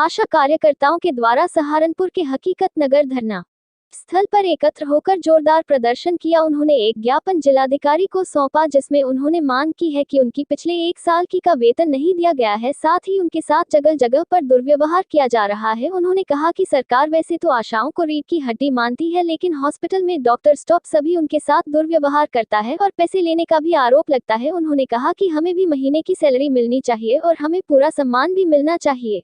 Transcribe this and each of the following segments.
आशा कार्यकर्ताओं के द्वारा सहारनपुर के हकीकत नगर धरना स्थल पर एकत्र होकर जोरदार प्रदर्शन किया। उन्होंने एक ज्ञापन जिलाधिकारी को सौंपा जिसमें उन्होंने मांग की है कि उनकी पिछले 1 साल का वेतन नहीं दिया गया है, साथ ही उनके साथ जगह जगह पर दुर्व्यवहार किया जा रहा है। उन्होंने कहा कि सरकार वैसे तो आशाओं को रीढ़ की हड्डी मानती है, लेकिन हॉस्पिटल में डॉक्टर स्टाफ सभी उनके साथ दुर्व्यवहार करता है और पैसे लेने का भी आरोप लगता है। उन्होंने कहा कि हमें भी महीने की सैलरी मिलनी चाहिए और हमें पूरा सम्मान भी मिलना चाहिए।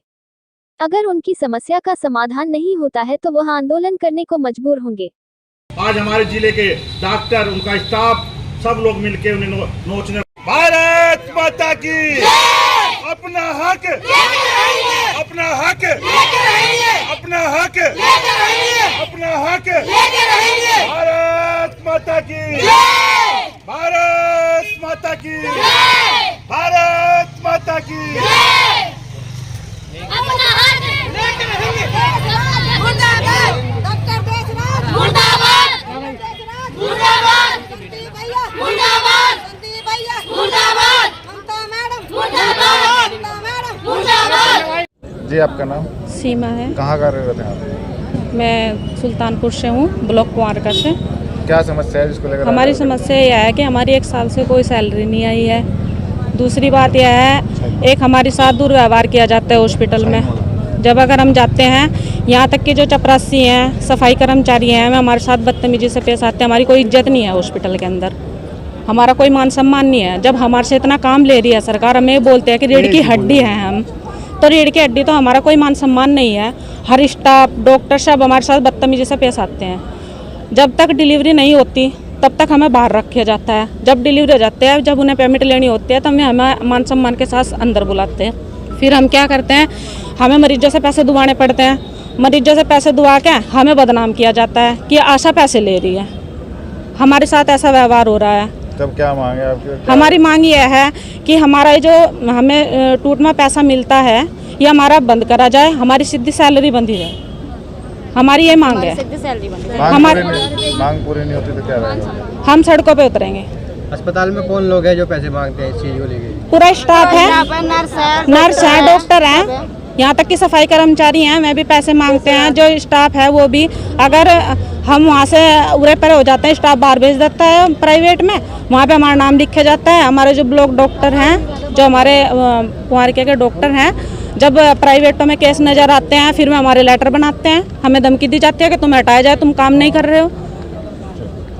अगर उनकी समस्या का समाधान नहीं होता है तो वह आंदोलन करने को मजबूर होंगे। आज हमारे जिले के डॉक्टर, उनका स्टाफ, सब लोग मिलकर उन्हें नोचने। भारत माता की अपना हक, अपना हक, अपना हक, अपना हक, भारत माता की, भारत माता की, भारत माता की। जी, आपका नाम? सीमा है। कहाँ कार्यरत हैं आप? मैं सुल्तानपुर से हूँ, ब्लॉक कुंवारका से। क्या समस्या है जिसको लेकर? हमारी समस्या यह है कि हमारी 1 साल से कोई सैलरी नहीं आई है। दूसरी बात यह है, एक हमारे साथ दुर्व्यवहार किया जाता है हॉस्पिटल में। जब अगर हम जाते हैं, यहाँ तक कि जो चपरासी हैं, सफाई कर्मचारी हैं, हमारे साथ बदतमीजी से पेश आते हैं। हमारी कोई इज्जत नहीं है हॉस्पिटल के अंदर, हमारा कोई मान सम्मान नहीं है। जब हमारे से इतना काम ले रही है सरकार, हमें बोलते हैं कि रीढ़ की हड्डी है हम, तो रीढ़ की हड्डी तो हमारा कोई मान सम्मान नहीं है। हर स्टाफ, डॉक्टर सब हमारे साथ बदतमीजी से पेश आते हैं। जब तक डिलीवरी नहीं होती तब तक हमें बाहर रखा जाता है। जब डिलीवरी हो जाते हैं, जब उन्हें पेमेंट लेनी होती है तब हमें मान सम्मान के साथ अंदर बुलाते हैं। फिर हम क्या करते हैं, हमें मरीजों से पैसे दुआने पड़ते हैं। मरीजों से पैसे दुआ के हमें बदनाम किया जाता है कि आशा पैसे ले रही है। हमारे साथ ऐसा व्यवहार हो रहा है। तब क्या मांग है आपकी? हमारी मांग यह है कि हमारा ये जो हमें टूटमा पैसा मिलता है ये हमारा बंद करा जाए, हमारी सीधी सैलरी बंदी जाए। हमारी ये मांग है। हमारी मांग पूरी नहीं होती तो क्या रहेगा? हम सड़कों पे उतरेंगे। अस्पताल में कौन लोग हैं जो पैसे मांगते हैं इस चीज को लेके? पूरा स्टाफ है, नर्स है, डॉक्टर हैं, यहाँ तक कि सफाई कर्मचारी हैं, मैं भी पैसे मांगते हैं। जो स्टाफ है वो भी, अगर हम वहाँ से उरे परे हो जाते हैं, स्टाफ बाहर भेज देता है प्राइवेट में, वहाँ पे हमारा नाम लिखा जाता है। हमारे जो ब्लॉक डॉक्टर हैं, जो हमारे कुंवारके के डॉक्टर हैं, जब प्राइवेटों में केस नज़र आते हैं फिर में हमारे लेटर बनाते हैं, हमें धमकी दी जाती है कि तुम हटाया जाए, तुम काम नहीं कर रहे हो।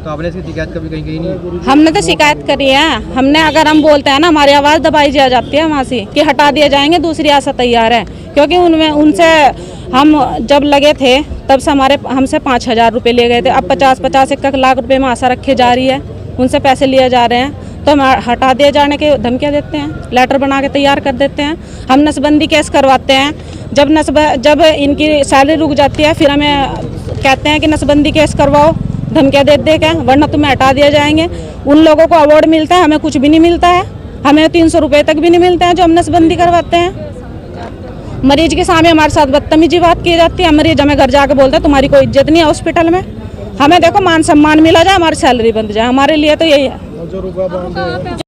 तो आपने इसकी शिकायत कभी कहीं नहीं? हमने तो शिकायत करी है। हमने, अगर हम बोलते हैं ना, हमारी आवाज़ दबाई जाती है वहाँ से कि हटा दिए जाएंगे, दूसरी आशा तैयार है। क्योंकि उनसे हम जब लगे थे तब से हमसे 5,000 रुपये लिए गए थे। अब 50-50 1 लाख रुपये में आशा रखी जा रही है, उनसे पैसे लिए जा रहे हैं, तो हम हटा दिए जाने के धमकियाँ देते हैं, लेटर बना के तैयार कर देते हैं। हम नसबंदी केस करवाते हैं। जब इनकी सैलरी रुक जाती है फिर हमें कहते हैं कि नसबंदी केस करवाओ, धमकियाँ दे के, वरना तुम्हें हटा दिया जाएंगे। उन लोगों को अवार्ड मिलता है, हमें कुछ भी नहीं मिलता है। हमें 300 रुपये तक भी नहीं मिलते हैं जो हम नसबंदी करवाते हैं। मरीज के सामने हमारे साथ बदतमीजी बात की जाती है। मरीज हमें घर जाके बोलता है तुम्हारी कोई इज्जत नहीं है हॉस्पिटल में। हमें देखो मान सम्मान मिला जाए, हमारी सैलरी बंद जाए, हमारे लिए तो यही है।